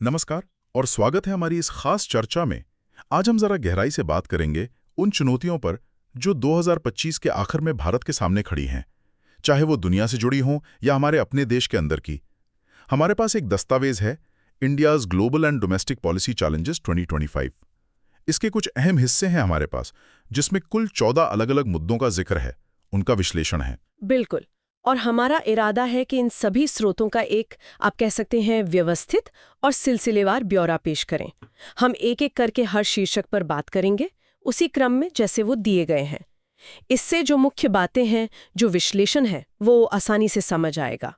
नमस्कार और स्वागत है हमारी इस खास चर्चा में। आज हम जरा गहराई से बात करेंगे उन चुनौतियों पर जो 2025 के आखिर में भारत के सामने खड़ी हैं, चाहे वो दुनिया से जुड़ी हों या हमारे अपने देश के अंदर की। हमारे पास एक दस्तावेज है, India's global and domestic policy challenges 2025। इसके कुछ अहम हिस्से हैं हमारे पास, जिसमें कुल 14 अलग-अलग मुद्दों का जिक्र है, उनका विश्लेषण है। बिल्कुल। और हमारा इरादा है कि इन सभी स्रोतों का एक, आप कह सकते हैं, व्यवस्थित और सिलसिलेवार ब्यौरा पेश करें। हम एक एक करके हर शीर्षक पर बात करेंगे, उसी क्रम में जैसे वो दिए गए हैं। इससे जो मुख्य बातें हैं, जो विश्लेषण है, वो आसानी से समझ आएगा।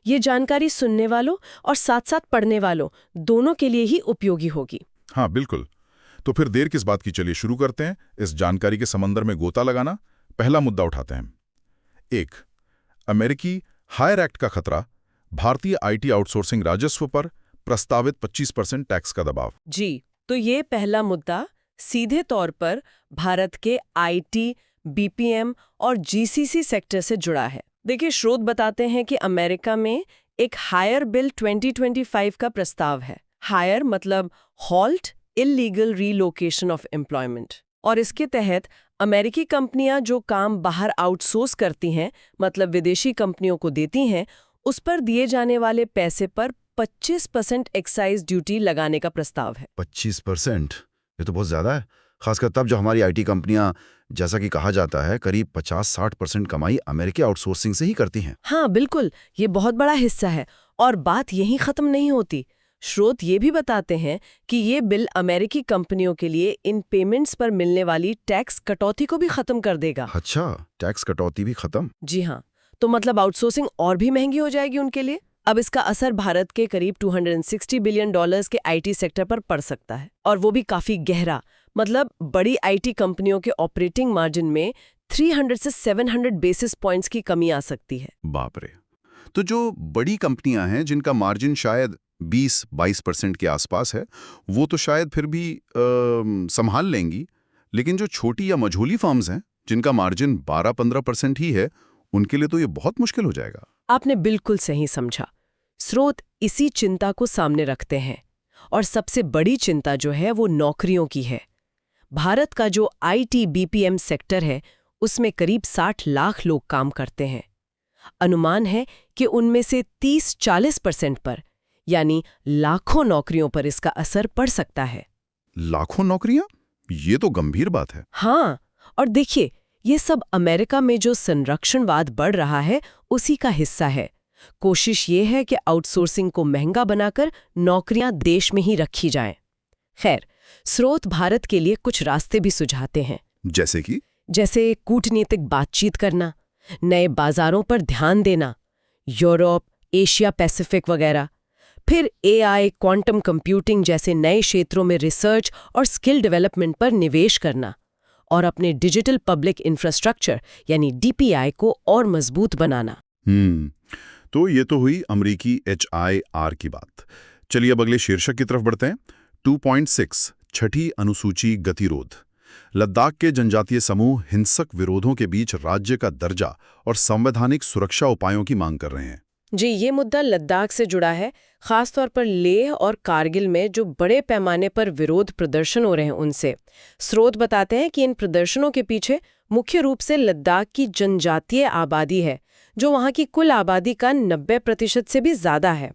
ये जानकारी सुनने वालों और साथ-साथ पढ़ने वालों दोनों के लिए ही उपयोगी होगी। हाँ, बिल्कुल। तो फिर देर किस बात की, चलिए शुरू करते हैं इस जानकारी के समंदर में गोता लगाना। पहला मुद्दा उठाते हैं। 1, अमेरिकी हायर एक्ट का खतरा, भारतीय आईटी आउटसोर्सिंग राजस्व पर प्रस्तावित 25% टैक्स का दबाव। जी, तो ये पहला मुद्दा सीधे तौर पर भारत के आईटी, बीपीएम और जीसीसी सेक्टर से जुड़ा है। देखिए, स्रोत बताते हैं कि अमेरिका में एक हायर बिल 2025 का प्रस्ताव है। हायर मतलब halt illegal relocation of employment, और इसके तहत अमेरिकी कंपनियां जो काम बाहर आउटसोर्स करती हैं, मतलब विदेशी कंपनियों को देती हैं, उस पर दिए जाने वाले पैसे पर 25% एक्साइज ड्यूटी लगाने का प्रस्ताव है। 25%? ये तो बहुत ज़्यादा है, खासकर तब जब हमारी आईटी कंपनियां, जैसा कि कहा जाता है, करीब 50-60% कमाई अमेरिकी आउटसोर्सिंग से ही करती हैं। हाँ बिल्कुल, ये बहुत बड़ा हिस्सा है। और बात यहीं खत्म नहीं होती। स्रोत ये भी बताते हैं कि ये बिल अमेरिकी कंपनियों के लिए इन पेमेंट्स पर मिलने वाली टैक्स कटौती को भी खत्म कर देगा। अच्छा, टैक्स कटौती भी खत्म? जी हाँ, तो मतलब आउटसोर्सिंग और भी महंगी हो जाएगी उनके लिए। अब इसका असर भारत के करीब $260 बिलियन के आईटी सेक्टर पर पड़ सकता है, और वो भी काफी गहरा। मतलब बड़ी आईटी कंपनियों के ऑपरेटिंग मार्जिन में 300 से 700 बेसिस पॉइंट्स की कमी आ सकती है। बाप रे! तो जो बड़ी कंपनियां हैं, जिनका मार्जिन शायद 20-22% के आसपास है, वो तो शायद फिर भी संभाल लेंगी। लेकिन जो छोटी या मझोली फर्म्स हैं, जिनका मार्जिन 12-15% ही है, उनके लिए तो ये बहुत मुश्किल हो जाएगा। आपने बिल्कुल सही समझा। स्रोत इसी चिंता को सामने रखते हैं, और सबसे बड़ी चिंता जो है वो नौकरियों की है। भारत का जो आईटी बीपीएम सेक्टर है, उसमें करीब 60 लाख लोग काम करते हैं। अनुमान है कि उनमें से 30-40% पर, यानी लाखों नौकरियों पर इसका असर पड़ सकता है। लाखों नौकरियां? ये तो गंभीर बात है। हाँ, और देखिए, ये सब अमेरिका में जो संरक्षणवाद बढ़ रहा है, उसी का हिस्सा है। कोशिश ये है कि आउटसोर्सिंग को महंगा बनाकर नौकरियां देश में ही रखी जाएं। खैर, स्रोत भारत के लिए कुछ रास्ते भी सुझाते हैं। जैसे कि? जैसे कूटनीतिक बातचीत करना, नए बाजारों पर ध्यान देना, यूरोप, एशिया पैसिफिक वगैरह। फिर एआई, क्वांटम कंप्यूटिंग जैसे नए क्षेत्रों में रिसर्च और स्किल डेवलपमेंट पर निवेश करना, और अपने डिजिटल पब्लिक इंफ्रास्ट्रक्चर यानी डीपीआई को और मजबूत बनाना। तो ये तो हुई अमरीकी HIR की बात। चलिए अब अगले शीर्षक की तरफ बढ़ते हैं। 2.6, छठी अनुसूची गतिरोध। लद्दाख के जनजातीय समूह हिंसक विरोधों के बीच राज्य का दर्जा और संवैधानिक सुरक्षा उपायों की मांग कर रहे हैं। जी, ये मुद्दा लद्दाख से जुड़ा है, खासतौर पर लेह और कारगिल में जो बड़े पैमाने पर विरोध प्रदर्शन हो रहे हैं उनसे। स्रोत बताते हैं कि इन प्रदर्शनों के पीछे मुख्य रूप से लद्दाख की जनजातीय आबादी है, जो वहाँ की कुल आबादी का 90% से भी ज्यादा है।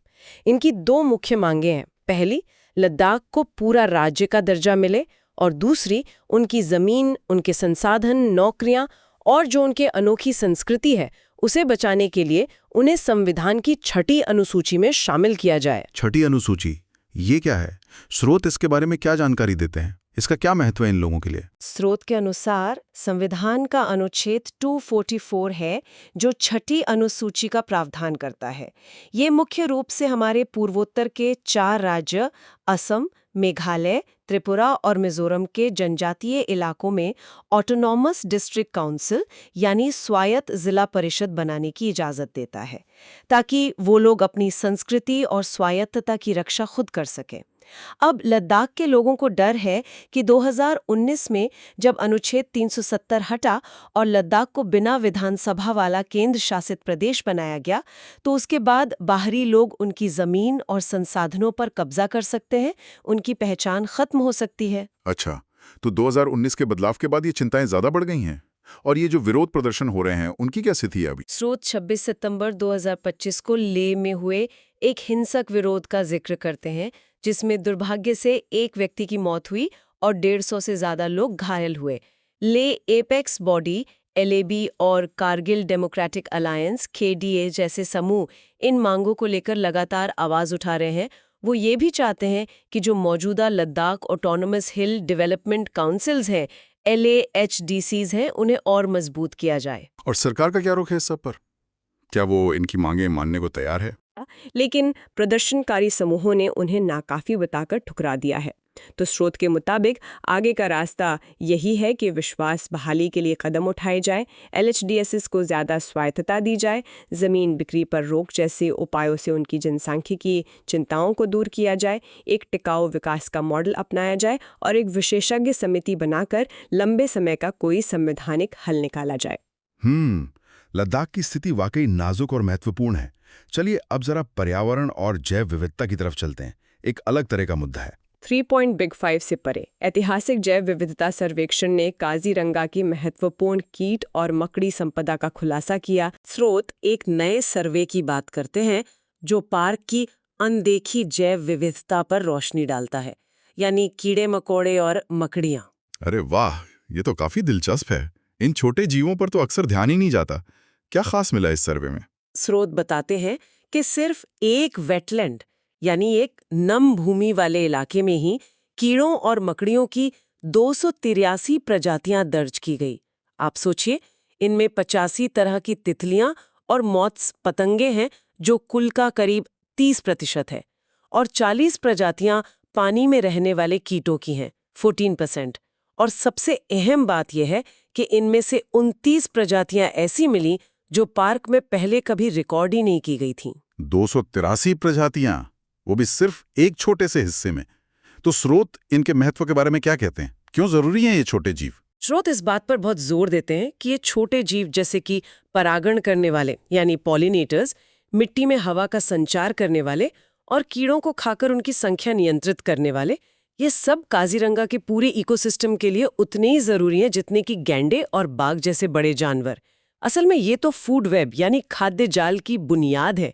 इनकी दो मुख्य मांगे हैं। पहली, लद्दाख को पूरा राज्य का दर्जा मिले, और दूसरी, उनकी जमीन, उनके संसाधन, नौकरियां और जो उनके अनोखी संस्कृति है, उसे बचाने के लिए उन्हें संविधान की छठी अनुसूची में शामिल किया जाए। छठी अनुसूची, ये क्या है? स्रोत इसके बारे में क्या जानकारी देते हैं? इसका क्या महत्व है इन लोगों के लिए? स्रोत के अनुसार संविधान का अनुच्छेद 244 है, जो छठी अनुसूची का प्रावधान करता है। ये मुख्य रूप से हमारे पूर्वोत्तर के 4 राज्य असम, मेघालय, त्रिपुरा और मिजोरम के जनजातीय इलाकों में ऑटोनॉमस डिस्ट्रिक्ट काउंसिल यानी स्वायत्त जिला परिषद बनाने की इजाज़त देता है, ताकि वो लोग अपनी संस्कृति और स्वायत्तता की रक्षा खुद कर सकें। अब लद्दाख के लोगों को डर है कि 2019 में जब अनुच्छेद 370 हटा और लद्दाख को बिना विधानसभा वाला केंद्र शासित प्रदेश बनाया गया, तो उसके बाद बाहरी लोग उनकी जमीन और संसाधनों पर कब्जा कर सकते हैं, उनकी पहचान खत्म हो सकती है। अच्छा, तो 2019 के बदलाव के बाद ये चिंताएं ज्यादा बढ़ गई हैं। और ये जो विरोध प्रदर्शन हो रहे हैं, उनकी क्या स्थिति है अभी? स्रोत 26 सितंबर 2025 को लेह में हुए एक हिंसक विरोध का जिक्र करते हैं, जिसमें दुर्भाग्य से एक व्यक्ति की मौत हुई और 150 से ज्यादा लोग घायल हुए। लेह एपेक्स बॉडी, एलएबी और कारगिल डेमोक्रेटिक अलायंस (केडीए) जैसे समूह इन मांगों को लेकर लगातार आवाज उठा रहे हैं। वो ये भी चाहते हैं कि जो मौजूदा लद्दाख ऑटोनोमस हिल डेवलपमेंट काउंसिल्स हैं, LAHDCs हैं, उन्हें और मजबूत किया जाए। और सरकार का क्या रुख है इस सब पर? क्या वो इनकी मांगें मानने को तैयार है? लेकिन प्रदर्शनकारी समूहों ने उन्हें नाकाफी बताकर ठुकरा दिया है। तो स्रोत के मुताबिक आगे का रास्ता यही है कि विश्वास बहाली के लिए कदम उठाए जाए, LHDSs को ज़्यादा स्वायत्तता दी जाए, ज़मीन बिक्री पर रोक जैसे उपायों से उनकी जनसांख्यिकी चिंताओं को दूर किया जाए, एक टिकाऊ विकास का मॉडल अपनाया जाए और एक विशेषज्ञ समिति बनाकर लंबे समय का कोई संवैधानिक हल निकाला जाए। लद्दाख की स्थिति वाकई नाजुक और महत्वपूर्ण है। चलिए अब जरा पर्यावरण और जैव विविधता की तरफ चलते हैं। एक अलग तरह का मुद्दा है। 3.5 से परे ऐतिहासिक जैव विविधता सर्वेक्षण ने काजीरंगा की महत्वपूर्ण कीट और मकड़ी संपदा का खुलासा किया। स्रोत एक नए सर्वे की बात करते हैं जो पार्क की अनदेखी जैव विविधता पर रोशनी डालता है, यानी कीड़े मकोड़े और मकड़ियाँ। अरे वाह, ये तो काफी दिलचस्प है। इन छोटे जीवों पर तो अक्सर ध्यान ही नहीं जाता। क्या खास मिला इस सर्वे में? स्रोत बताते हैं कि सिर्फ एक वेटलैंड यानी एक नम भूमि वाले इलाके में ही कीड़ों और मकड़ियों की 283 प्रजातियां दर्ज की गई। आप सोचिए, इनमें 85 तरह की तितलियां और मॉथ्स पतंगे हैं जो कुल का करीब 30% है, और 40 प्रजातियां पानी में रहने वाले कीटों की हैं, 14%। और सबसे अहम बात यह है कि इनमें से 29 प्रजातियां ऐसी मिली जो पार्क में पहले कभी रिकॉर्ड ही नहीं की गई थीं। 283 प्रजातियां, वो भी सिर्फ एक छोटे से हिस्से में। तो स्रोत इनके महत्व के बारे में क्या कहते हैं? क्यों जरूरी हैं ये छोटे जीव? स्रोत इस बात पर बहुत जोर देते हैं कि ये छोटे जीव जैसे कि परागण करने वाले यानी पॉलिनेटर्स, मिट्टी में हवा का संचार करने वाले और कीड़ों को खाकर उनकी संख्या नियंत्रित करने वाले, ये सब काजीरंगा के पूरे इकोसिस्टम के लिए उतने ही जरूरी हैं जितने कि गैंडे और बाघ जैसे बड़े जानवर। असल में ये तो फूड वेब यानी खाद्य जाल की बुनियाद है,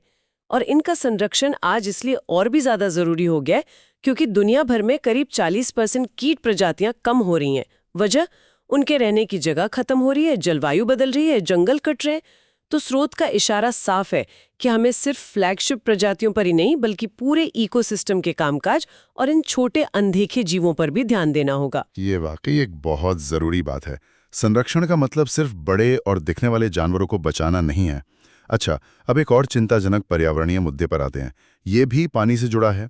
और इनका संरक्षण आज इसलिए और भी ज्यादा जरूरी हो गया है क्योंकि दुनिया भर में करीब 40% कीट प्रजातियां कम हो रही हैं। वजह, उनके रहने की जगह खत्म हो रही है, जलवायु बदल रही है, जंगल कट रहे हैं। तो स्रोत का इशारा साफ है कि हमें सिर्फ फ्लैगशिप प्रजातियों पर ही नहीं बल्कि पूरे इकोसिस्टम के कामकाज और इन छोटे अनदेखे जीवों पर भी ध्यान देना होगा। ये वाकई एक बहुत जरूरी बात है। संरक्षण का मतलब सिर्फ बड़े और दिखने वाले जानवरों को बचाना नहीं है। अच्छा, अब एक और चिंताजनक पर्यावरणीय मुद्दे पर आते हैं। ये भी पानी से जुड़ा है।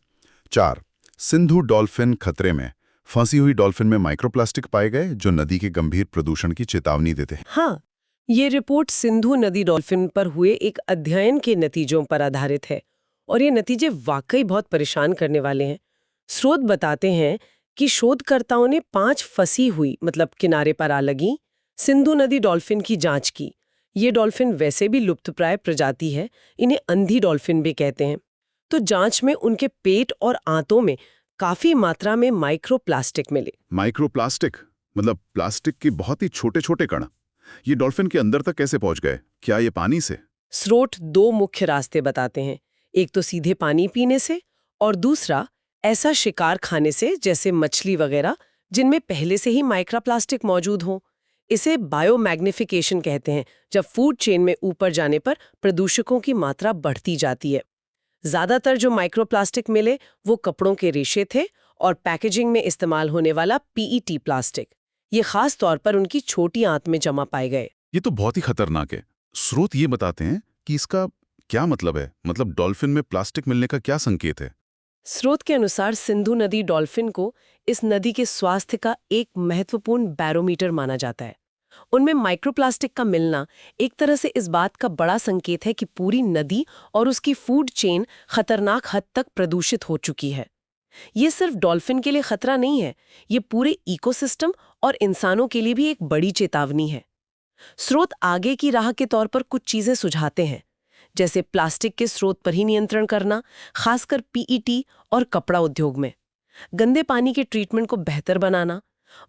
4, सिंधु डॉल्फिन खतरे में। फंसी हुई डॉल्फिन में माइक्रोप्लास्टिक पाए गए जो नदी के गंभीर प्रदूषण की चेतावनी देते हैं। हाँ, ये रिपोर्ट सिंधु नदी डॉल्फिन पर हुए एक अध्ययन के नतीजों पर आधारित है और ये नतीजे वाकई बहुत परेशान करने वाले हैं। स्रोत बताते हैं कि शोधकर्ताओं ने 5 फंसी हुई मतलब किनारे पर आ लगी सिंधु नदी डॉल्फिन की जांच की। ये डॉल्फिन वैसे भी लुप्तप्राय प्रजाति है, इन्हें अंधी डॉल्फिन भी कहते हैं। तो जांच में उनके पेट और आंतों में काफी मात्रा में माइक्रोप्लास्टिक मिले। माइक्रोप्लास्टिक मतलब प्लास्टिक के बहुत ही छोटे छोटे कण। ये डॉल्फिन के अंदर तक कैसे पहुंच गए? क्या ये पानी से? स्रोत 2 मुख्य रास्ते बताते हैं। एक तो सीधे पानी पीने से और दूसरा ऐसा शिकार खाने से जैसे मछली वगैरह जिनमें पहले से ही माइक्रोप्लास्टिक मौजूद हो। इसे बायोमैग्निफिकेशन कहते हैं, जब फूड चेन में ऊपर जाने पर प्रदूषकों की मात्रा बढ़ती जाती है। ज्यादातर जो माइक्रोप्लास्टिक मिले वो कपड़ों के रेशे थे और पैकेजिंग में इस्तेमाल होने वाला PET प्लास्टिक। ये खास तौर पर उनकी छोटी आंत में जमा पाए गए। ये तो बहुत ही खतरनाक है। स्रोत ये बताते हैं कि इसका क्या मतलब है? मतलब डॉल्फिन में प्लास्टिक मिलने का क्या संकेत है? स्रोत के अनुसार सिंधु नदी डॉल्फिन को इस नदी के स्वास्थ्य का एक महत्वपूर्ण बैरोमीटर माना जाता है। उनमें माइक्रोप्लास्टिक का मिलना एक तरह से इस बात का बड़ा संकेत है कि पूरी नदी और उसकी फूड चेन खतरनाक हद तक प्रदूषित हो चुकी है। ये सिर्फ डॉल्फिन के लिए खतरा नहीं है, ये पूरे इकोसिस्टम और इंसानों के लिए भी एक बड़ी चेतावनी है। स्रोत आगे की राह के तौर पर कुछ चीजें सुझाते हैं, जैसे प्लास्टिक के स्रोत पर ही नियंत्रण करना, खासकर पीईटी और कपड़ा उद्योग में, गंदे पानी के ट्रीटमेंट को बेहतर बनाना,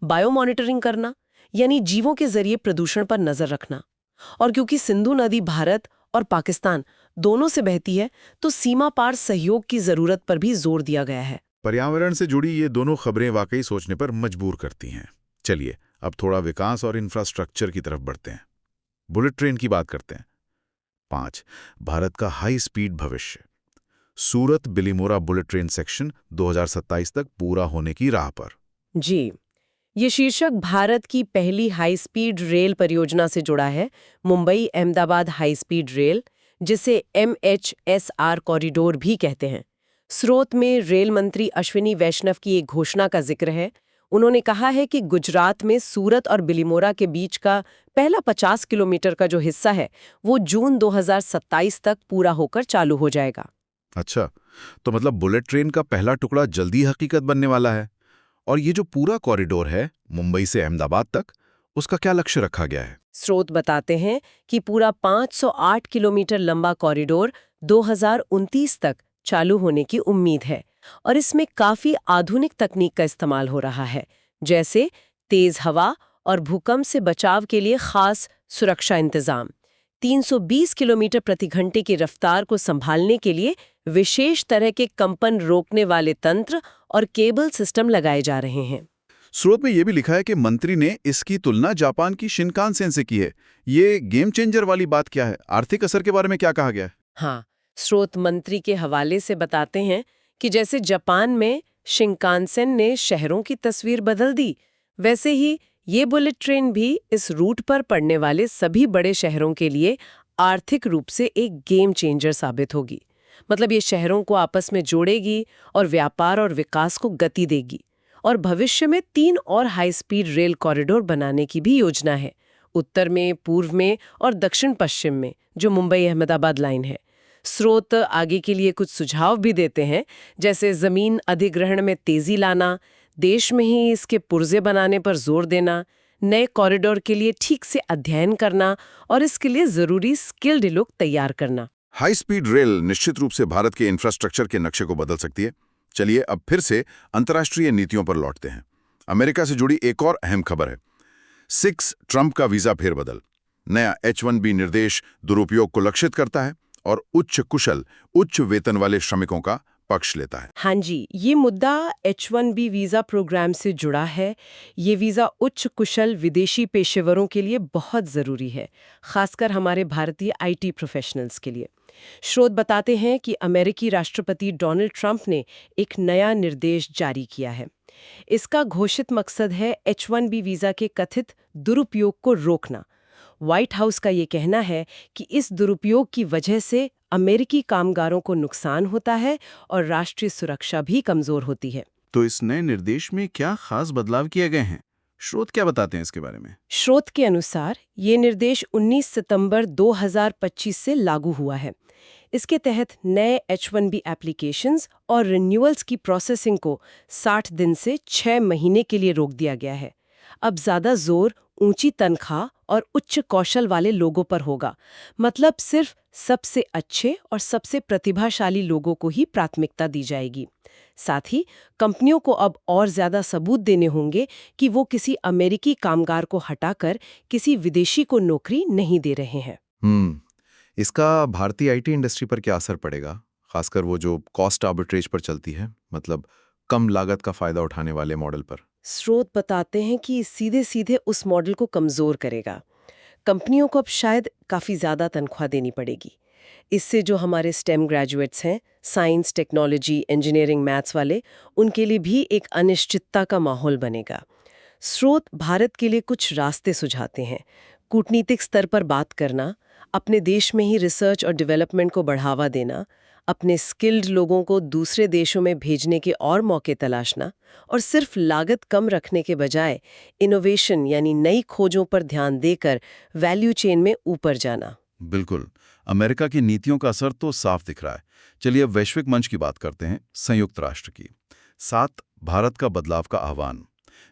बायो मॉनिटरिंग करना, यानी जीवों के जरिए प्रदूषण पर नजर रखना। और क्योंकि सिंधु नदी भारत और पाकिस्तान दोनों से बहती है, तो सीमा पार सहयोग की जरूरत पर भी जोर दिया गया है। पर्यावरण से जुड़ी ये दोनों खबरें वाकई सोचने पर मजबूर करती हैं। चलिए अब थोड़ा विकास और इंफ्रास्ट्रक्चर की तरफ बढ़ते हैं। बुलेट ट्रेन की बात करते हैं। 5. भारत का हाई स्पीड भविष्य। सूरत बिलीमोरा बुलेट ट्रेन सेक्शन 2027 तक पूरा होने की राह पर। जी, ये शीर्षक भारत की पहली हाई स्पीड रेल परियोजना से जुड़ा है, Mumbai Ahmedabad high speed rail, जिसे MHSR कॉरिडोर भी कहते हैं। स्रोत में रेल मंत्री अश्विनी वैष्णव की एक घोषणा का जिक्र है। उन्होंने कहा है कि गुजरात में सूरत और बिलीमोरा के बीच का पहला 50 किलोमीटर का जो हिस्सा है, वो जून 2027 तक पूरा होकर चालू हो जाएगा। अच्छा, तो मतलब बुलेट ट्रेन का पहला टुकड़ा जल्दी हकीकत बनने वाला है। और ये जो पूरा कॉरिडोर है मुंबई से अहमदाबाद तक, उसका क्या लक्ष्य रखा गया है? स्रोत बताते हैं कि पूरा 508 किलोमीटर लंबा कॉरिडोर 2029 तक चालू होने की उम्मीद है, और इसमें काफी आधुनिक तकनीक का इस्तेमाल हो रहा है, जैसे तेज हवा और भूकंप से बचाव के लिए खास सुरक्षा इंतजाम। 320 किलोमीटर प्रति घंटे की रफ्तार को संभालने के लिए विशेष तरह के कंपन रोकने वाले तंत्र और केबल सिस्टम लगाए जा रहे हैं। स्रोत में यह भी लिखा है कि मंत्री ने इसकी तुलना जापान की शिनकानसेन से की है। ये गेम चेंजर वाली बात क्या है? आर्थिक असर के बारे में क्या कहा गया है? हाँ, स्रोत मंत्री के हवाले से बताते हैं कि जैसे जापान में शिनकानसेन ने शहरों की तस्वीर बदल दी, वैसे ही ये बुलेट ट्रेन भी इस रूट पर पड़ने वाले सभी बड़े शहरों के लिए आर्थिक रूप से एक गेम चेंजर साबित होगी। मतलब ये शहरों को आपस में जोड़ेगी और व्यापार और विकास को गति देगी। और भविष्य में 3 और हाई स्पीड रेल कॉरिडोर बनाने की भी योजना है, उत्तर में, पूर्व में और दक्षिण पश्चिम में, जो मुंबई अहमदाबाद लाइन है। स्रोत आगे के लिए कुछ सुझाव भी देते हैं, जैसे जमीन अधिग्रहण में तेजी लाना, देश में ही इसके पुर्जे बनाने पर जोर देना, नए कॉरिडोर के लिए ठीक से अध्ययन करना और इसके लिए जरूरी स्किल्ड लोग तैयार करना। हाई स्पीड रेल निश्चित रूप से भारत के इंफ्रास्ट्रक्चर के नक्शे को बदल सकती है। चलिए अब फिर से अंतर्राष्ट्रीय नीतियों पर लौटते हैं। अमेरिका से जुड़ी एक और अहम खबर है। 6 ट्रंप का वीजा फेरबदल। नया H-1B निर्देश दुरुपयोग को लक्षित करता है और उच्च कुशल, उच्च वेतन वाले श्रमिकों का पक्ष लेता है। हाँ जी, ये मुद्दा H-1B वीजा प्रोग्राम से जुड़ा है। ये वीजा उच्च कुशल विदेशी पेशेवरों के लिए बहुत जरूरी है, खासकर हमारे भारतीय IT प्रोफेशनल्स के लिए। स्रोत बताते हैं कि अमेरिकी राष्ट्रपति डोनाल्ड ट्रंप ने एक नया निर्देश जारी किया है। इसका घोषित मकसद है H-1B वीजा के कथित दुरुपयोग को रोकना। व्हाइट हाउस का ये कहना है कि इस दुरुपयोग की वजह से अमेरिकी कामगारों को नुकसान होता है और राष्ट्रीय सुरक्षा भी कमजोर होती है। तो इस नए निर्देश में क्या खास बदलाव किए गए हैं? स्रोत क्या बताते हैं इसके बारे में? स्रोत के अनुसार ये निर्देश 19 सितंबर 2025 से लागू हुआ है। इसके तहत नए H-1B एप्लीकेशंस और रिन्यूअल्स की प्रोसेसिंग को 60 दिन से 6 महीने के लिए रोक दिया गया है। अब ज्यादा जोर ऊंची तनख्वाह और उच्च कौशल वाले लोगों पर होगा। मतलब सिर्फ सबसे अच्छे और सबसे प्रतिभाशाली लोगों को ही प्राथमिकता दी जाएगी। साथ ही कंपनियों को अब और ज्यादा सबूत देने होंगे कि वो किसी अमेरिकी कामगार को हटाकर किसी विदेशी को नौकरी नहीं दे रहे हैं। इसका भारतीय IT इंडस्ट्री पर क्या असर पड़ेगा, खासकर वो जो कॉस्ट आर्बिट्रेज पर चलती है, मतलब कम लागत का फायदा उठाने वाले मॉडल पर? स्रोत बताते हैं कि सीधे सीधे उस मॉडल को कमजोर करेगा। कंपनियों को अब शायद काफी ज्यादा तनख्वाह देनी पड़ेगी। इससे जो हमारे स्टेम ग्रेजुएट्स हैं, साइंस, टेक्नोलॉजी, इंजीनियरिंग, मैथ्स वाले, उनके लिए भी एक अनिश्चितता का माहौल बनेगा। स्रोत भारत के लिए कुछ रास्ते सुझाते हैं। कूटनीतिक स्तर पर बात करना, अपने देश में ही रिसर्च और डेवलपमेंट को बढ़ावा देना, अपने स्किल्ड लोगों को दूसरे देशों में भेजने के और मौके तलाशना, और सिर्फ लागत कम रखने के बजाय इनोवेशन यानी नई खोजों पर ध्यान देकर वैल्यू चेन में ऊपर जाना। बिल्कुल, अमेरिका की नीतियों का असर तो साफ दिख रहा है। चलिए अब वैश्विक मंच की बात करते हैं, संयुक्त राष्ट्र की। 7 भारत का बदलाव का आह्वान।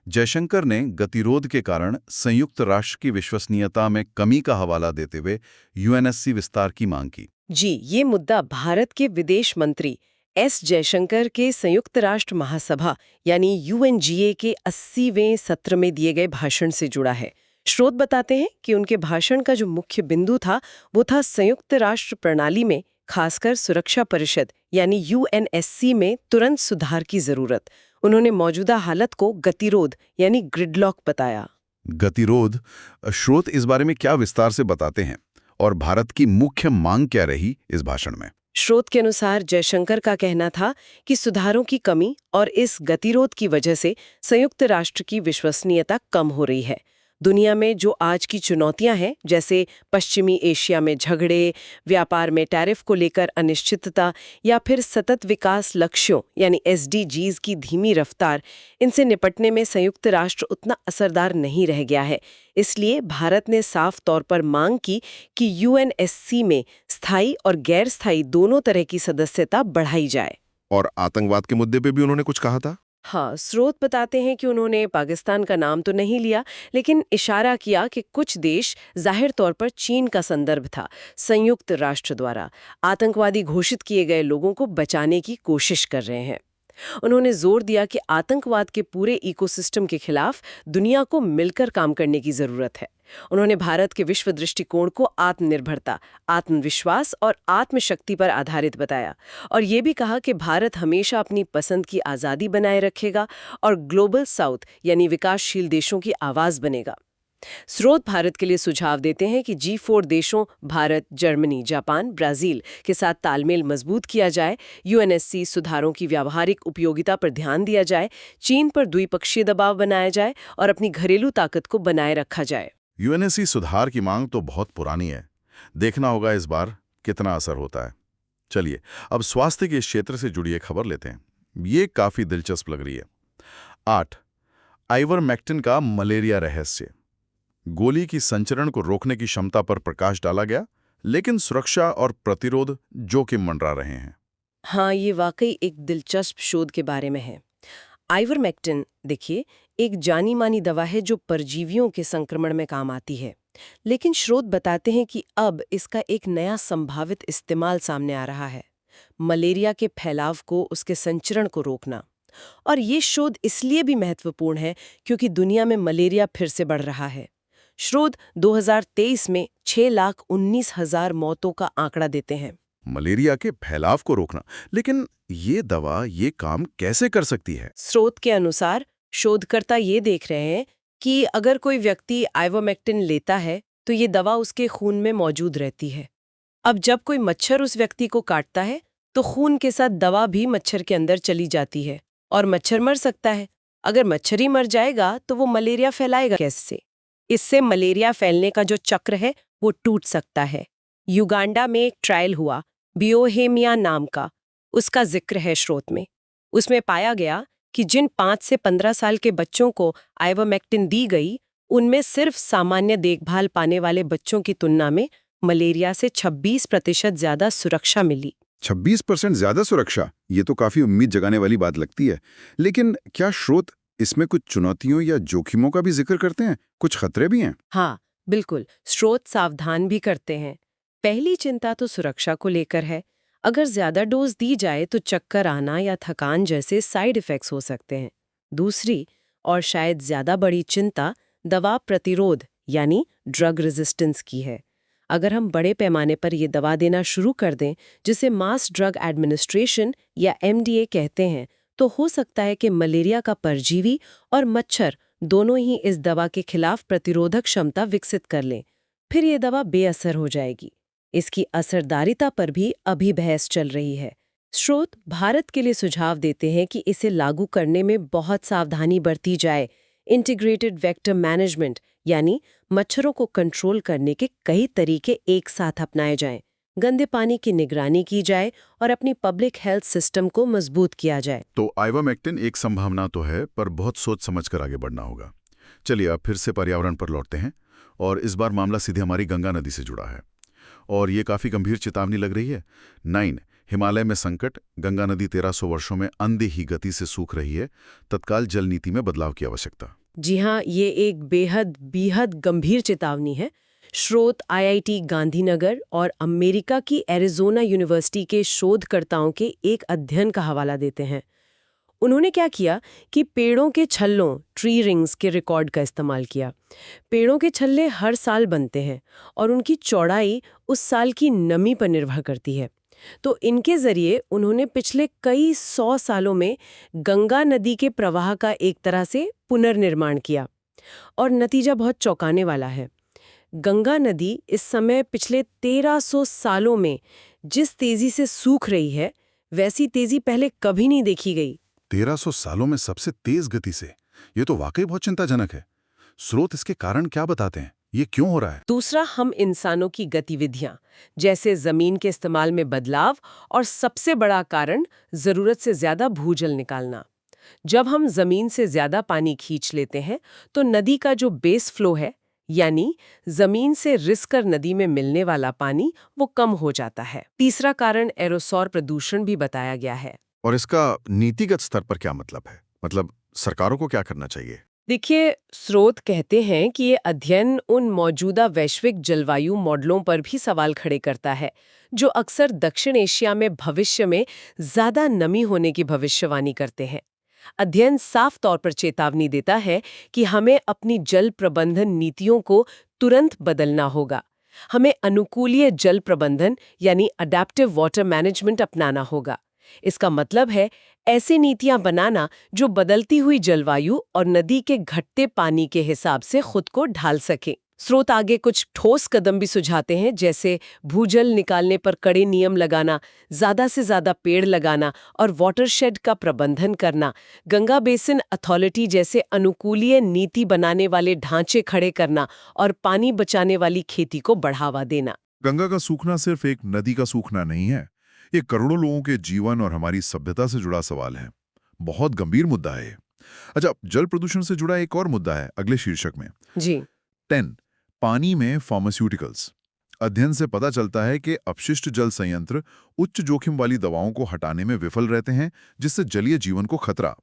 जयशंकर ने गतिरोध के कारण संयुक्त राष्ट्र की विश्वसनीयता में कमी का हवाला देते हुए यूएनएससी विस्तार की मांग की। जी, ये मुद्दा भारत के विदेश मंत्री एस जयशंकर के संयुक्त राष्ट्र महासभा यानी यूएनजीए के 80वें सत्र में दिए गए भाषण से जुड़ा है। स्रोत बताते हैं कि उनके भाषण का जो मुख्य बिंदु था वो था संयुक्त राष्ट्र प्रणाली में, खासकर सुरक्षा परिषद यानी यूएनएससी में तुरंत सुधार की जरूरत। उन्होंने मौजूदा हालत को गतिरोध यानी ग्रिडलॉक बताया। गतिरोध, स्रोत इस बारे में क्या विस्तार से बताते हैं और भारत की मुख्य मांग क्या रही इस भाषण में? स्रोत के अनुसार जयशंकर का कहना था कि सुधारों की कमी और इस गतिरोध की वजह से संयुक्त राष्ट्र की विश्वसनीयता कम हो रही है। दुनिया में जो आज की चुनौतियां हैं, जैसे पश्चिमी एशिया में झगड़े, व्यापार में टैरिफ को लेकर अनिश्चितता या फिर सतत विकास लक्ष्यों यानी एसडीजीज की धीमी रफ्तार, इनसे निपटने में संयुक्त राष्ट्र उतना असरदार नहीं रह गया है। इसलिए भारत ने साफ तौर पर मांग की कि यूएनएससी में स्थायी और गैर स्थायी दोनों तरह की सदस्यता बढ़ाई जाए। और आतंकवाद के मुद्दे पे भी उन्होंने कुछ कहा था? हाँ, स्रोत बताते हैं कि उन्होंने पाकिस्तान का नाम तो नहीं लिया, लेकिन इशारा किया कि कुछ देश, जाहिर तौर पर चीन का संदर्भ था, संयुक्त राष्ट्र द्वारा आतंकवादी घोषित किए गए लोगों को बचाने की कोशिश कर रहे हैं। उन्होंने जोर दिया कि आतंकवाद के पूरे इकोसिस्टम के खिलाफ दुनिया को मिलकर काम करने की जरूरत है। उन्होंने भारत के विश्व दृष्टिकोण को आत्मनिर्भरता, आत्मविश्वास और आत्मशक्ति पर आधारित बताया और ये भी कहा कि भारत हमेशा अपनी पसंद की आज़ादी बनाए रखेगा और ग्लोबल साउथ यानी विकासशील देशों की आवाज़ बनेगा। स्रोत भारत के लिए सुझाव देते हैं कि G4 देशों भारत, जर्मनी, जापान, ब्राजील के साथ तालमेल मजबूत किया जाए, यूएनएससी सुधारों की व्यावहारिक उपयोगिता पर ध्यान दिया जाए, चीन पर द्विपक्षीय दबाव बनाया जाए और अपनी घरेलू ताकत को बनाए रखा जाए। यूएनएससी सुधार की मांग तो बहुत पुरानी है, देखना होगा इस बार कितना असर होता है। चलिए अब स्वास्थ्य के क्षेत्र से जुड़ी एक खबर लेते हैं, ये काफी दिलचस्प लग रही है। 8 आइवरमेक्टिन का मलेरिया रहस्य। गोली की संचरण को रोकने की क्षमता पर प्रकाश डाला गया, लेकिन सुरक्षा और प्रतिरोध जोखिम मंडरा रहे हैं। हाँ, ये वाकई एक दिलचस्प शोध के बारे में है। आइवरमेक्टिन, देखिए, एक जानी मानी दवा है जो परजीवियों के संक्रमण में काम आती है, लेकिन स्रोत बताते हैं कि अब इसका एक नया संभावित इस्तेमाल सामने आ रहा है, मलेरिया के फैलाव को, उसके संचरण को रोकना। और ये शोध इसलिए भी महत्वपूर्ण है क्योंकि दुनिया में मलेरिया फिर से बढ़ रहा है। स्रोत 2023 में 6,19,000 मौतों का आंकड़ा देते हैं। मलेरिया के फैलाव को रोकना, लेकिन ये दवा ये काम कैसे कर सकती है? स्रोत के अनुसार शोधकर्ता ये देख रहे हैं कि अगर कोई व्यक्ति आइवरमेक्टिन लेता है तो ये दवा उसके खून में मौजूद रहती है। अब जब कोई मच्छर उस व्यक्ति को काटता है तो खून के साथ दवा भी मच्छर के अंदर चली जाती है और मच्छर मर सकता है। अगर मच्छर ही मर जाएगा तो वो मलेरिया फैलाएगा कैसे? इससे मलेरिया फैलने का जो चक्र है वो टूट सकता है। युगांडा में एक ट्रायल हुआ, बियोहेमिया नाम का, उसका जिक्र है स्रोत में। उसमें पाया गया कि जिन 5 से 15 साल के बच्चों को आइवरमेक्टिन दी गई, उनमें सिर्फ सामान्य देखभाल पाने वाले बच्चों की तुलना में मलेरिया से 26% ज्यादा सुरक्षा मिली। 26% ज्यादा सुरक्षा, ये तो काफी उम्मीद जगाने वाली बात लगती है। लेकिन क्या स्रोत इसमें कुछ चुनौतियों या जोखिमों का भी जिक्र करते हैं? कुछ खतरे भी हैं? हाँ, बिल्कुल। स्रोत सावधान भी करते हैं। पहली चिंता तो सुरक्षा को लेकर है। अगर ज्यादा डोज दी जाए तो चक्कर आना या थकान जैसे साइड इफेक्ट्स हो सकते हैं। दूसरी और शायद ज्यादा बड़ी चिंता दवा प्रतिरोध यानी ड्रग रेजिस्टेंस की है। अगर हम बड़े पैमाने पर ये दवा देना शुरू कर दें, जिसे मास ड्रग एडमिनिस्ट्रेशन या एमडीए कहते हैं, तो हो सकता है कि मलेरिया का परजीवी और मच्छर दोनों ही इस दवा के खिलाफ प्रतिरोधक क्षमता विकसित कर लें। फिर ये दवा बेअसर हो जाएगी। इसकी असरदारिता पर भी अभी बहस चल रही है। स्रोत भारत के लिए सुझाव देते हैं कि इसे लागू करने में बहुत सावधानी बरती जाए। इंटीग्रेटेड वेक्टर मैनेजमेंट यानी मच्छरों को कंट्रोल करने के कई तरीके एक साथ अपनाए जाएं। गंदे पानी की निगरानी की जाए और अपनी पब्लिक हेल्थ सिस्टम को मजबूत किया जाए। तो आइवरमेक्टिन एक संभावना तो है, पर बहुत सोच समझकर आगे बढ़ना होगा। चलिए अब फिर से पर्यावरण पर लौटते हैं और इस बार मामला सीधे हमारी गंगा नदी से जुड़ा है और ये काफी गंभीर चेतावनी लग रही है। 9 हिमालय में संकट, गंगा नदी 1300 वर्षों में अनदेखी गति से सूख रही है, तत्काल जल नीति में बदलाव की आवश्यकता। जी हाँ, ये एक बेहद गंभीर चेतावनी है। स्रोत आईआईटी गांधीनगर और अमेरिका की एरिज़ोना यूनिवर्सिटी के शोधकर्ताओं के एक अध्ययन का हवाला देते हैं। उन्होंने क्या किया कि पेड़ों के छल्लों, ट्री रिंग्स के रिकॉर्ड का इस्तेमाल किया। पेड़ों के छल्ले हर साल बनते हैं और उनकी चौड़ाई उस साल की नमी पर निर्भर करती है। तो इनके जरिए उन्होंने पिछले कई 100 सालों में गंगा नदी के प्रवाह का एक तरह से पुनर्निर्माण किया और नतीजा बहुत चौंकाने वाला है। गंगा नदी इस समय पिछले 1300 सालों में जिस तेजी से सूख रही है, वैसी तेजी पहले कभी नहीं देखी गई। 1300 सालों में सबसे तेज गति से, ये तो वाकई बहुत चिंताजनक है। स्रोत इसके कारण क्या बताते हैं? ये क्यों हो रहा है? दूसरा, हम इंसानों की गतिविधियां, जैसे जमीन के इस्तेमाल में बदलाव, और सबसे बड़ा कारण जरूरत से ज्यादा भूजल निकालना। जब हम जमीन से ज्यादा पानी खींच लेते हैं तो नदी का जो बेस फ्लो है, यानी जमीन से रिसकर नदी में मिलने वाला पानी, वो कम हो जाता है। तीसरा कारण एरोसोल प्रदूषण भी बताया गया है। और इसका नीतिगत स्तर पर क्या मतलब है? मतलब सरकारों को क्या करना चाहिए? देखिए, स्रोत कहते हैं कि ये अध्ययन उन मौजूदा वैश्विक जलवायु मॉडलों पर भी सवाल खड़े करता है, जो अक्सर दक्षिण एशिया में भविष्य में ज्यादा नमी होने की भविष्यवाणी करते हैं। अध्ययन साफ तौर पर चेतावनी देता है कि हमें अपनी जल प्रबंधन नीतियों को तुरंत बदलना होगा। हमें अनुकूलीय जल प्रबंधन यानी अडैप्टिव वाटर मैनेजमेंट अपनाना होगा। इसका मतलब है ऐसी नीतियां बनाना जो बदलती हुई जलवायु और नदी के घटते पानी के हिसाब से खुद को ढाल सके। स्रोत आगे कुछ ठोस कदम भी सुझाते हैं, जैसे भूजल निकालने पर कड़े नियम लगाना, ज्यादा से ज्यादा पेड़ लगाना और वाटरशेड का प्रबंधन करना, गंगा बेसिन अथॉरिटी जैसे अनुकूलीय नीति बनाने वाले ढांचे खड़े करना और पानी बचाने वाली खेती को बढ़ावा देना। गंगा का सूखना सिर्फ एक नदी का सूखना नहीं है, ये करोड़ों लोगों के जीवन और हमारी सभ्यता से जुड़ा सवाल है। बहुत गंभीर मुद्दा है ये। अच्छा, जल प्रदूषण से जुड़ा एक और मुद्दा है अगले शीर्षक में। जी 10 पानी में फार्मास्यूटिकल्स। अध्ययन से पता चलता है कि अपशिष्ट जल संयंत्र उच्च जोखिम वाली दवाओं को हटाने में विफल रहते हैं, जिससे जलीय जीवन को खतरा।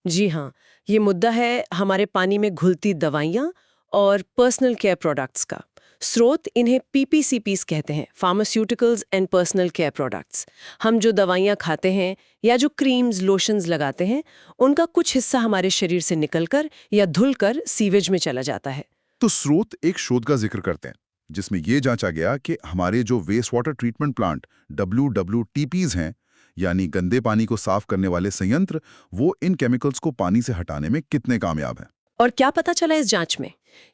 जी हाँ, ये मुद्दा है हमारे पानी में घुलती दवाइयाँ और पर्सनल केयर प्रोडक्ट्स का। स्रोत इन्हें PPCPs कहते हैं, pharmaceuticals and personal care products. हम जो दवाइयाँ खाते हैं या जो क्रीम्स लोशंस लगाते हैं, उनका कुछ हिस्सा हमारे शरीर से निकलकर या धुलकर सीवेज में चला जाता है। तो स्रोत एक शोध का जिक्र करते हैं जिसमें यह जांचा गया कि हमारे जो waste water treatment plant WWTPs हैं, यानी गंदे पानी को साफ करने वाले संयंत्र, वो इन केमिकल्स को पानी से हटाने में कितने कामयाब हैं। और क्या पता चला इस जांच में?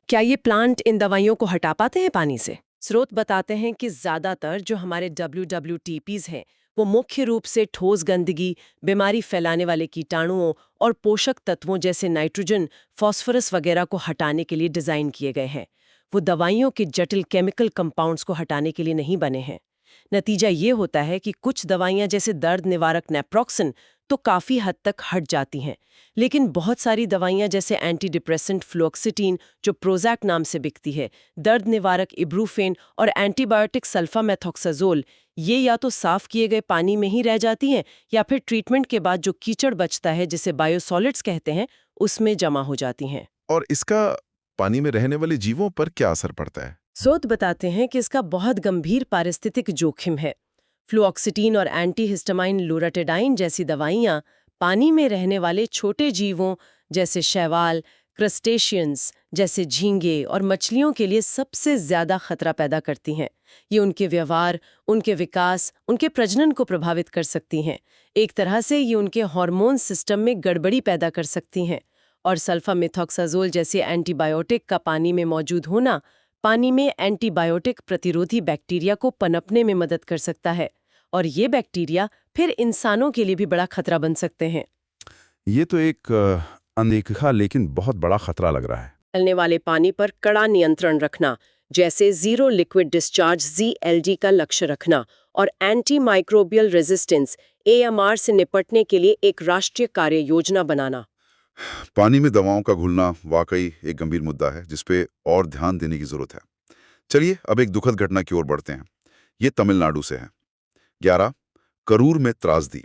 क्या ये प्लांट इन दवाइयों को हटा पाते हैं पानी से? स्रोत बताते हैं कि ज्यादातर जो हमारे WWTPs हैं, वो मुख्य रूप से ठोस गंदगी, बीमारी फैलाने वाले कीटाणुओं और पोषक तत्वों जैसे नाइट्रोजन, फास्फोरस वगैरह को हटाने के लिए डिजाइन किए गए हैं। वो दवाइयों के जटिल केमिकल कंपाउंड्स को हटाने के लिए नहीं बने हैं। नतीजा ये होता है कि कुछ दवाइयां जैसे दर्द निवारक नेप्रोक्सन तो काफी हद तक हट जाती हैं, लेकिन बहुत सारी दवाइयां जैसे एंटी डिप्रेसेंट फ्लोक्सिटीन, जो प्रोजैक नाम से बिकती है, दर्द निवारक इब्रूफेन और एंटीबायोटिक सल्फामेथोक्साजोल, ये या तो साफ किए गए पानी में ही रह जाती हैं या फिर ट्रीटमेंट के बाद जो कीचड़ बचता है, जिसे बायोसॉलिड्स कहते हैं, उसमें जमा हो जाती हैं। और इसका पानी में रहने वाले जीवों पर क्या असर पड़ता है? स्रोत बताते हैं कि इसका बहुत गंभीर पारिस्थितिक जोखिम है। फ्लुऑक्सिटीन और एंटीहिस्टामाइन लोराटिडाइन जैसी दवाइयां पानी में रहने वाले छोटे जीवों जैसे शैवाल, क्रस्टेशियंस जैसे झींगे और मछलियों के लिए सबसे ज्यादा खतरा पैदा करती हैं। ये उनके व्यवहार, उनके विकास, उनके प्रजनन को प्रभावित कर सकती हैं। एक तरह से ये उनके हार्मोन सिस्टम में गड़बड़ी पैदा कर सकती हैं। और सल्फामेथोक्साजोल जैसे एंटीबायोटिक का पानी में मौजूद होना पानी में एंटीबायोटिक प्रतिरोधी बैक्टीरिया को पनपने में मदद कर सकता है, और ये बैक्टीरिया फिर इंसानों के लिए भी बड़ा खतरा बन सकते हैं। ये तो एक अनदेखा लेकिन बहुत बड़ा खतरा लग रहा है। चलने वाले पानी पर कड़ा नियंत्रण रखना, जैसे जीरो लिक्विड डिस्चार्ज ZLD का लक्ष्य रखना और एंटी माइक्रोबियल रेजिस्टेंस AMR से निपटने के लिए एक राष्ट्रीय कार्य योजना बनाना। पानी में दवाओं का घुलना वाकई एक गंभीर मुद्दा है जिसपे और ध्यान देने की जरूरत है। चलिए अब एक दुखद घटना की ओर बढ़ते हैं। ये तमिलनाडु से है। 11 करूर में त्रासदी।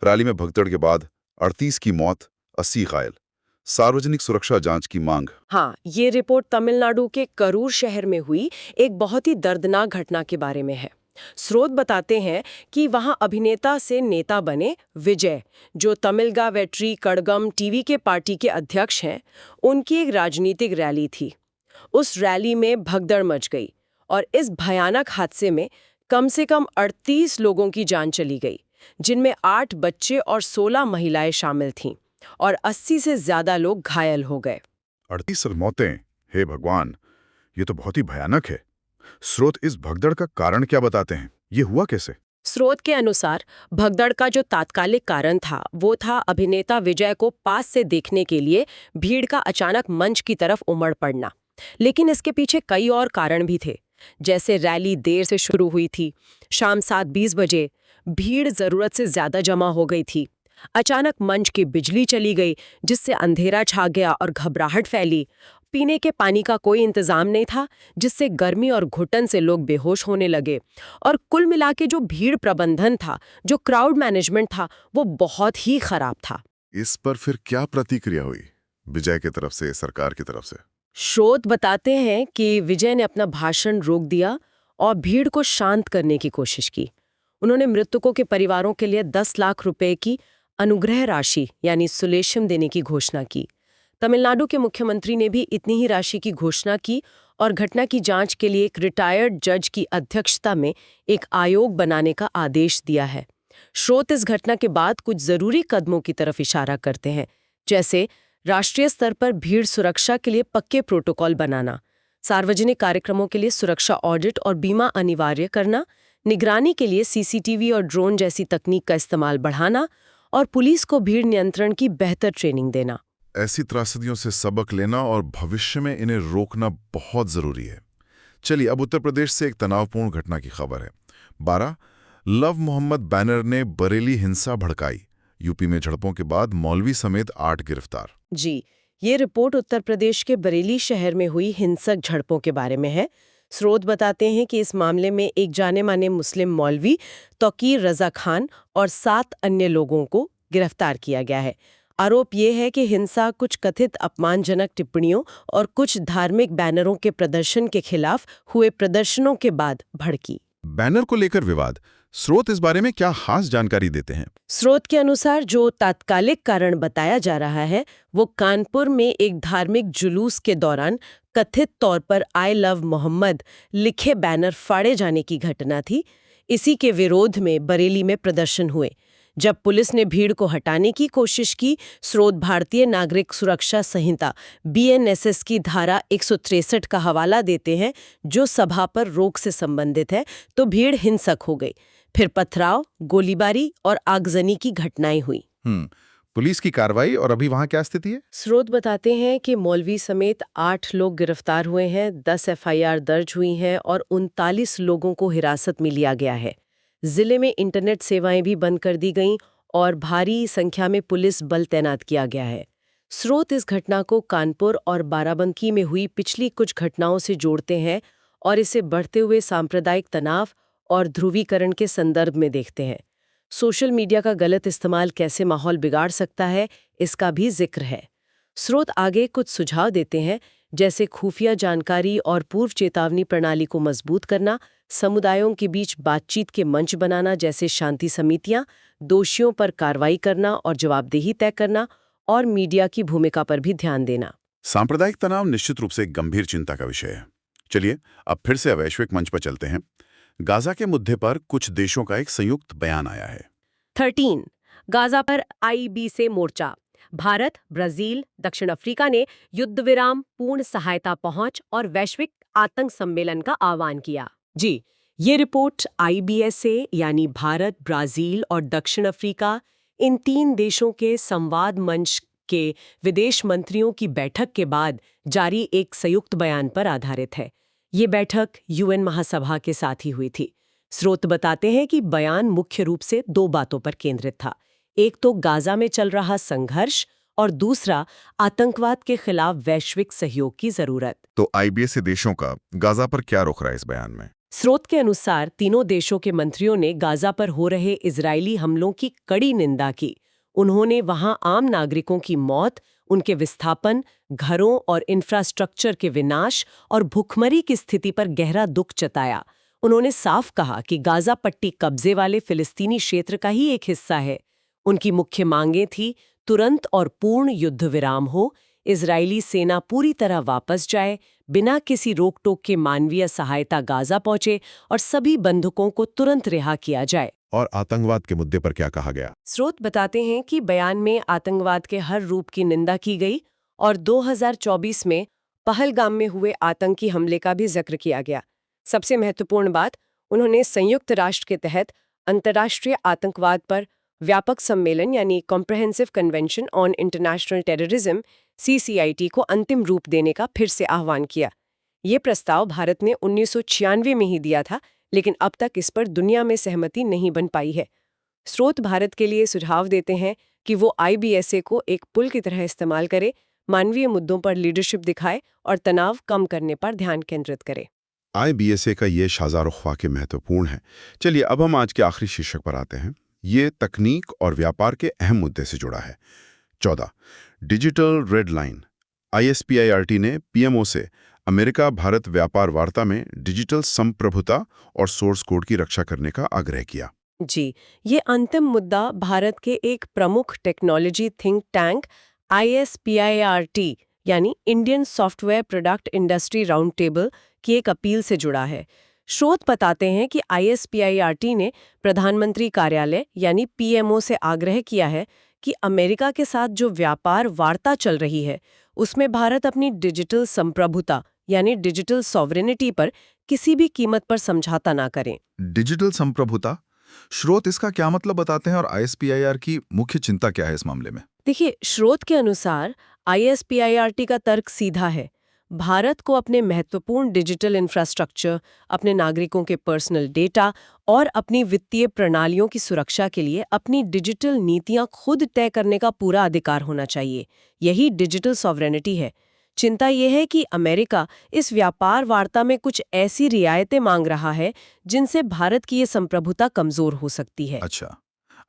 रैली में भगदड़ के बाद 38 की मौत, 80 घायल। सार्वजनिक सुरक्षा जांच की मांग। हाँ, ये रिपोर्ट तमिलनाडु के करूर शहर में हुई एक बहुत ही दर्दनाक घटना के बारे में है। स्रोत बताते हैं कि वहां अभिनेता से नेता बने विजय, जो तमिलगा वेट्री कड़गम टीवी के पार्टी के अध्यक्ष हैं, उनकी एक राजनीतिक रैली थी। उस रैली में भगदड़ मच गई और इस भयानक हादसे में कम से कम 38 लोगों की जान चली गई, जिनमें 8 बच्चे और 16 महिलाएं शामिल थीं और 80 से ज्यादा लोग घायल हो गए। 38 मौतें, हे भगवान, ये तो बहुत ही भयानक है। स्रोत इस भगदड़ का कारण क्या बताते हैं? ये हुआ कैसे? स्रोत के अनुसार भगदड़ का जो तात्कालिक कारण था वो था अभिनेता विजय को पास से देखने के लिए भीड़ का अचानक मंच की तरफ उमड़ पड़ना। लेकिन इसके पीछे कई और कारण भी थे, जैसे रैली देर से शुरू हुई थी, शाम 7:20 बजे भीड़ जरूरत से ज्यादा जमा हो गई थी, अचानक मंच की बिजली चली गई जिससे अंधेरा छा गया और घबराहट फैली, पीने के पानी का कोई इंतजाम नहीं था जिससे गर्मी और घुटन से लोग बेहोश होने लगे, और कुल मिला के जो भीड़ प्रबंधन था, जो क्राउड मैनेजमेंट था, वो बहुत ही खराब था। इस पर फिर क्या प्रतिक्रिया हुई विजय की तरफ से, सरकार की तरफ से? स्रोत बताते हैं कि विजय ने अपना भाषण रोक दिया और भीड़ को शांत करने की कोशिश की। उन्होंने मृतकों के परिवारों के लिए 10 लाख रुपए की अनुग्रह राशि यानी सुलेशम देने की घोषणा की। तमिलनाडु के मुख्यमंत्री ने भी इतनी ही राशि की घोषणा की और घटना की जांच के लिए एक रिटायर्ड जज की अध्यक्षता में एक आयोग बनाने का आदेश दिया है। स्रोत इस घटना के बाद कुछ जरूरी कदमों की तरफ इशारा करते हैं, जैसे राष्ट्रीय स्तर पर भीड़ सुरक्षा के लिए पक्के प्रोटोकॉल बनाना, सार्वजनिक कार्यक्रमों के लिए सुरक्षा ऑडिट और बीमा अनिवार्य करना, निगरानी के लिए सीसीटीवी और ड्रोन जैसी तकनीक का इस्तेमाल बढ़ाना और पुलिस को भीड़ नियंत्रण की बेहतर ट्रेनिंग देना। ऐसी त्रासदियों से सबक लेना और भविष्य में इन्हें रोकना बहुत जरूरी है। चलिए अब उत्तर प्रदेश से एक तनावपूर्ण घटना की खबर है। 12 लव मोहम्मद बैनर ने बरेली हिंसा भड़काई। यूपी में झड़पों के बाद मौलवी समेत 8 गिरफ्तार। जी, ये रिपोर्ट उत्तर प्रदेश के बरेली शहर में हुई हिंसक झड़पों के बारे में है। स्रोत बताते हैं कि इस मामले में एक जाने माने मुस्लिम मौलवी तौकीर रजा खान और 7 अन्य लोगों को गिरफ्तार किया गया है। आरोप ये है कि हिंसा कुछ कथित अपमानजनक टिप्पणियों और कुछ धार्मिक बैनरों के प्रदर्शन के खिलाफ हुए प्रदर्शनों के बाद भड़की। बैनर को लेकर विवाद, स्रोत इस बारे में क्या खास जानकारी देते हैं? स्रोत के अनुसार जो तात्कालिक कारण बताया जा रहा है वो कानपुर में एक धार्मिक जुलूस के दौरान कथित तौर पर आई लव मोहम्मद लिखे बैनर फाड़े जाने की घटना थी। इसी के विरोध में बरेली में प्रदर्शन हुए। जब पुलिस ने भीड़ को हटाने की कोशिश की, स्रोत भारतीय नागरिक सुरक्षा संहिता BNSS की धारा 163 का हवाला देते हैं, जो सभा पर रोक से संबंधित है, तो भीड़ हिंसक हो गई। फिर पथराव, गोलीबारी और आगजनी की घटनाएं हुई। पुलिस की कार्रवाई और अभी वहां क्या स्थिति है? स्रोत बताते हैं कि मौलवी समेत 8 लोग गिरफ्तार हुए हैं, 10 FIR दर्ज हुई हैं और 39 लोगों को हिरासत में लिया गया है। जिले में इंटरनेट सेवाएं भी बंद कर दी गईं और भारी संख्या में पुलिस बल तैनात किया गया है। स्रोत इस घटना को कानपुर और बाराबंकी में हुई पिछली कुछ घटनाओं से जोड़ते हैं और इसे बढ़ते हुए सांप्रदायिक तनाव और ध्रुवीकरण के संदर्भ में देखते हैं। सोशल मीडिया का गलत इस्तेमाल कैसे माहौल बिगाड़ सकता है, इसका भी जिक्र है। स्रोत आगे कुछ सुझाव देते हैं, जैसे खुफिया जानकारी और पूर्व चेतावनी प्रणाली को मजबूत करना, समुदायों के बीच बातचीत के मंच बनाना जैसे शांति समितियां, दोषियों पर कार्रवाई करना और जवाबदेही तय करना, और मीडिया की भूमिका पर भी ध्यान देना। सांप्रदायिक तनाव निश्चित रूप से एक गंभीर चिंता का विषय है। चलिए अब फिर से वैश्विक मंच पर चलते हैं। गाजा के मुद्दे पर कुछ देशों का एक संयुक्त बयान आया है। 13 गाजा पर IB से मोर्चा। भारत, ब्राजील, दक्षिण अफ्रीका ने युद्ध विराम, पूर्ण सहायता पहुंच और वैश्विक आतंक सम्मेलन का आह्वान किया। जी, ये रिपोर्ट IBS यानी भारत, ब्राजील और दक्षिण अफ्रीका, इन 3 देशों के संवाद मंच के विदेश मंत्रियों की बैठक के बाद जारी एक संयुक्त बयान पर आधारित है। ये बैठक UN महासभा के साथ ही हुई थी। स्रोत बताते हैं कि बयान मुख्य रूप से 2 बातों पर केंद्रित था। एक तो गाजा में चल रहा संघर्ष और दूसरा आतंकवाद के खिलाफ वैश्विक सहयोग की जरूरत। तो IBS देशों का गाजा पर क्या रुख रहा है इस बयान में? स्रोत के अनुसार तीनों देशों के मंत्रियों ने गाजा पर हो रहे इजरायली हमलों की कड़ी निंदा की। उन्होंने वहां आम नागरिकों की मौत, उनके विस्थापन, घरों और इंफ्रास्ट्रक्चर के विनाश और भुखमरी की स्थिति पर गहरा दुख जताया। उन्होंने साफ कहा कि गाजा पट्टी कब्जे वाले फिलिस्तीनी क्षेत्र का ही एक हिस्सा है। उनकी मुख्य मांगें थी तुरंत और पूर्ण युद्ध विराम हो, इजरायली सेना पूरी तरह वापस जाए, बिना किसी रोक टोक के मानवीय सहायता गाजा पहुंचे और सभी बंधकों को तुरंत रिहा किया जाए। और आतंकवाद के मुद्दे पर क्या कहा गया? स्रोत बताते हैं कि बयान में आतंकवाद के हर रूप की निंदा की गई और 2024 में पहलगाम में हुए आतंकी हमले का भी जिक्र किया गया। सबसे महत्वपूर्ण बात, उन्होंने संयुक्त राष्ट्र के तहत अंतर्राष्ट्रीय आतंकवाद पर व्यापक सम्मेलन यानी comprehensive convention on international terrorism CCIT को अंतिम रूप देने का फिर से आह्वान किया। ये प्रस्ताव भारत ने 1996 में ही दिया था, लेकिन अब तक इस पर दुनिया में सहमति नहीं बन पाई है। स्रोत भारत के लिए सुझाव देते हैं कि वो IBSA को एक पुल की तरह इस्तेमाल करे, मानवीय मुद्दों पर लीडरशिप दिखाए और तनाव कम करने पर ध्यान केंद्रित करे। IBSA का ये शाज़ा-रुख वाक़ई महत्वपूर्ण है। चलिए अब हम आज के आखिरी शीर्षक पर आते हैं। ये तकनीक और व्यापार के अहम मुद्दे से जुड़ा है। 14 डिजिटल रेड लाइन। ISPIRT ने PMO से अमेरिका भारत व्यापार वार्ता में डिजिटल संप्रभुता और सोर्स कोड की रक्षा करने का आग्रह किया। जी, ये अंतिम मुद्दा भारत के एक प्रमुख टेक्नोलॉजी थिंक टैंक ISPIRT यानी Indian software product industry round table की एक अपील से जुड़ा है। स्रोत बताते हैं कि ISPIRT ने प्रधानमंत्री कार्यालय यानी PMO से आग्रह किया है कि अमेरिका के साथ जो व्यापार वार्ता चल रही है, उसमें भारत अपनी डिजिटल संप्रभुता यानी डिजिटल सॉवरेनिटी पर किसी भी कीमत पर समझौता ना करें। डिजिटल संप्रभुता, स्रोत इसका क्या मतलब बताते हैं और ISPIR की मुख्य चिंता क्या है इस मामले में? देखिए, स्रोत के अनुसार ISPIRT का तर्क सीधा है। भारत को अपने महत्वपूर्ण डिजिटल इंफ्रास्ट्रक्चर, अपने नागरिकों के पर्सनल डेटा और अपनी वित्तीय प्रणालियों की सुरक्षा के लिए अपनी डिजिटल नीतियां खुद तय करने का पूरा अधिकार होना चाहिए। यही डिजिटल सॉवरेनिटी है। चिंता यह है कि अमेरिका इस व्यापार वार्ता में कुछ ऐसी रियायतें मांग रहा है जिनसे भारत की ये संप्रभुता कमजोर हो सकती है। अच्छा,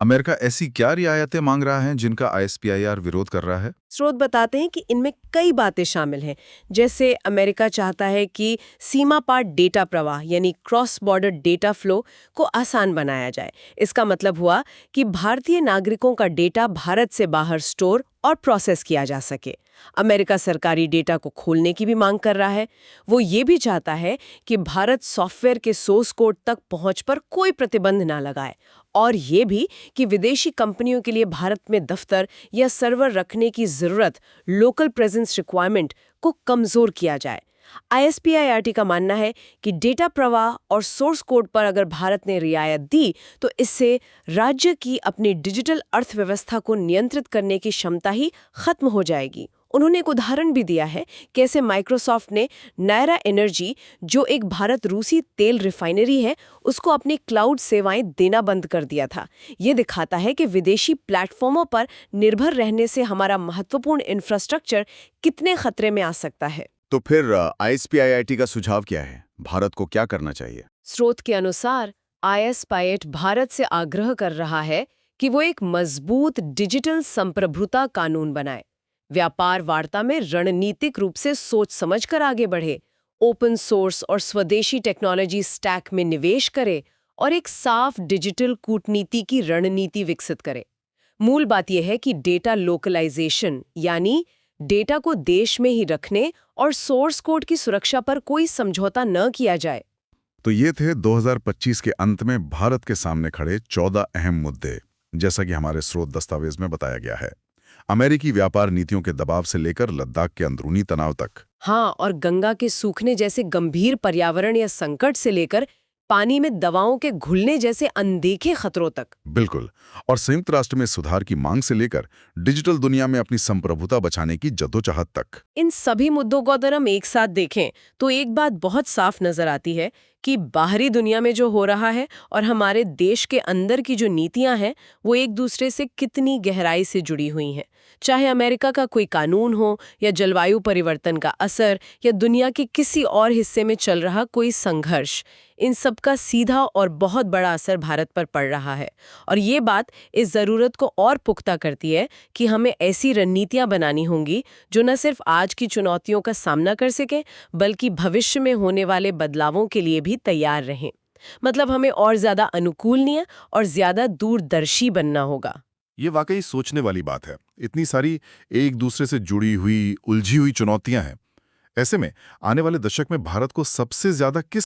अमेरिका ऐसी क्या रियायतें मांग रहा है जिनका ISPIR विरोध कर रहा है? स्रोत बताते हैं कि इनमें कई बातें शामिल हैं। जैसे अमेरिका चाहता है कि सीमा पार डेटा प्रवाह यानी क्रॉस बॉर्डर डेटा फ्लो को आसान बनाया जाए। इसका मतलब हुआ कि भारतीय नागरिकों का डेटा भारत से बाहर स्टोर और प्रोसेस किया जा सके। अमेरिका सरकारी डेटा को खोलने की भी मांग कर रहा है। वो ये भी चाहता है कि भारत सॉफ्टवेयर के सोर्स कोड तक पहुंच पर कोई प्रतिबंध ना लगाए, और ये भी कि विदेशी कंपनियों के लिए भारत में दफ्तर या सर्वर रखने की जरूरत, लोकल प्रेजेंस रिक्वायरमेंट को कमजोर किया जाए। ISPIRT का मानना है कि डेटा प्रवाह और सोर्स कोड पर अगर भारत ने रियायत दी तो इससे राज्य की अपनी डिजिटल अर्थव्यवस्था को नियंत्रित करने की क्षमता ही खत्म हो जाएगी। उन्होंने एक उदाहरण भी दिया है कैसे माइक्रोसॉफ्ट ने नायरा एनर्जी, जो एक भारत रूसी तेल रिफाइनरी है, उसको अपनी क्लाउड सेवाएं देना बंद कर दिया था। ये दिखाता है कि विदेशी प्लेटफॉर्मों पर निर्भर रहने से हमारा महत्वपूर्ण इंफ्रास्ट्रक्चर कितने खतरे में आ सकता है। तो फिर ISPIRT का सुझाव क्या है? भारत को क्या करना चाहिए? स्रोत के अनुसार ISPIRT भारत से आग्रह कर रहा है कि वो एक मजबूत डिजिटल संप्रभुता कानून बनाए, व्यापार वार्ता में रणनीतिक रूप से सोच समझकर आगे बढ़े, ओपन सोर्स और स्वदेशी टेक्नोलॉजी स्टैक में निवेश करे और एक साफ डिजिटल कूटनीति की रणनीति विकसित करे। मूल बात यह है कि डेटा लोकलाइजेशन यानी डेटा को देश में ही रखने और सोर्स कोड की सुरक्षा पर कोई समझौता न किया जाए। तो ये थे 2025 के अंत में भारत के सामने खड़े 14 अहम मुद्दे, जैसा कि हमारे स्रोत दस्तावेज में बताया गया है। अमेरिकी व्यापार नीतियों के दबाव से लेकर लद्दाख के अंदरूनी तनाव तक। हाँ, और गंगा के सूखने जैसे गंभीर पर्यावरण या संकट से लेकर पानी में दवाओं के घुलने जैसे अनदेखे खतरों तक। बिल्कुल, और संयुक्त राष्ट्र में सुधार की मांग से लेकर डिजिटल दुनिया में अपनी संप्रभुता बचाने की जद्दोजहद तक। इन सभी मुद्दों को अगर हम एक साथ देखें तो एक बात बहुत साफ नजर आती है कि बाहरी दुनिया में जो हो रहा है और हमारे देश के अंदर की जो नीतियां हैं वो एक दूसरे से कितनी गहराई से जुड़ी हुई हैं। चाहे अमेरिका का कोई कानून हो या जलवायु परिवर्तन का असर या दुनिया के किसी और हिस्से में चल रहा कोई संघर्ष, इन सब का सीधा और बहुत बड़ा असर भारत पर पड़ रहा है। और ये बात इस ज़रूरत को और पुख्ता करती है कि हमें ऐसी रणनीतियां बनानी होंगी जो न सिर्फ आज की चुनौतियों का सामना कर सकें, बल्कि भविष्य में होने वाले बदलावों के लिए भी तैयार रहें। मतलब हमें और ज़्यादा अनुकूलनीय और ज़्यादा दूरदर्शी बनना होगा। ये वाकई सोचने वाली बात है। इतनी सारी एक दूसरे से जुड़ी हुई, उलझी हुई चुनौतियां हैं। ऐसे में आने वाले दशक में भारत को सबसे ज्यादा किस